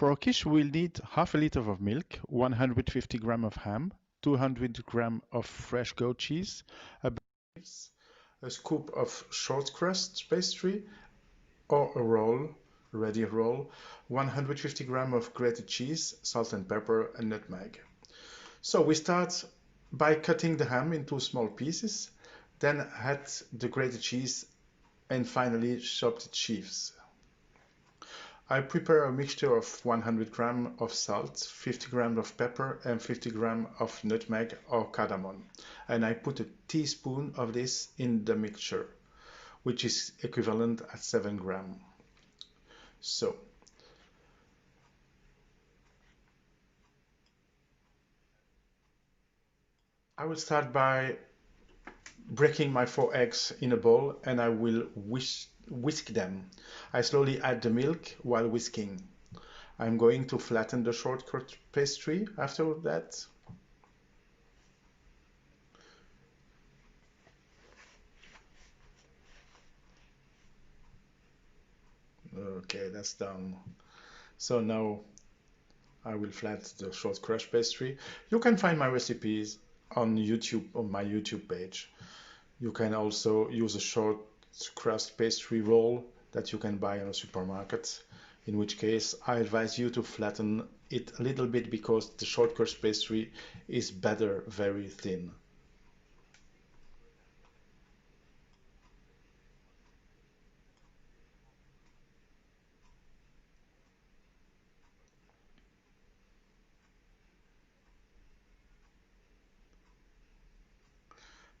For a quiche, we'll need half a liter of milk, 150 grams of ham, 200 grams of fresh goat cheese, a scoop of short crust pastry or a roll, ready roll, 150 grams of grated cheese, salt and pepper, and nutmeg. So we start by cutting the ham into small pieces, then add the grated cheese and finally chopped cheese. I prepare a mixture of 100 grams of salt, 50 grams of pepper, and 50 grams of nutmeg or cardamom. And I put a teaspoon of this in the mixture, which is equivalent at 7 grams. So, I will start by breaking my 4 eggs in a bowl and I will whisk them. I slowly add the milk while whisking. I'm going to flatten the shortcut pastry after that. Okay, that's done. So now I will flatten the short crust pastry. You can find my recipes on YouTube, on my YouTube page. You can also use a short crust pastry roll that you can buy in a supermarket. In which case, I advise you to flatten it a little bit because the short crust pastry is better very thin.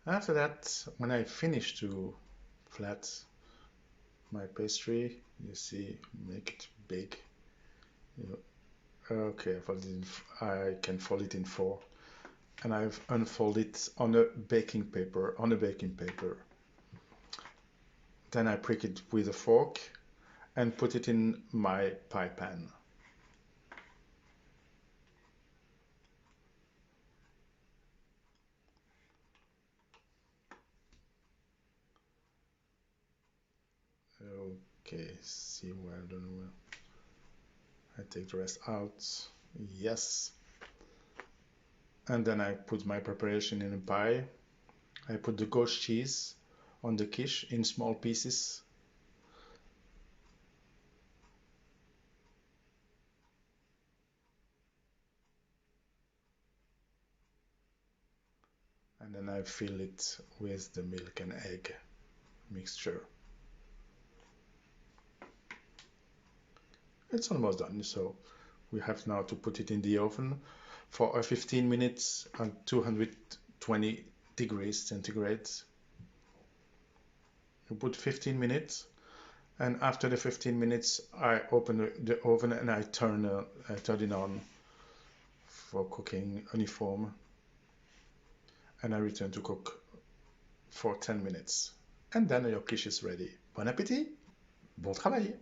After that, when I finish to flat my pastry, you see, make it big. Okay, I can fold it in 4. And I've unfolded it on a baking paper, Then I prick it with a fork and put it in my pie pan. Okay, see well done. I take the rest out. Yes. And then I put my preparation in a pie. I put the goat cheese on the quiche in small pieces. And then I fill it with the milk and egg mixture. It's almost done, so we have now to put it in the oven for 15 minutes at 220 degrees centigrade. You put 15 minutes, and after the 15 minutes, I open the oven and I turn it on for cooking uniform, and I return to cook for 10 minutes. And then your quiche is ready. Bon appétit, bon travail!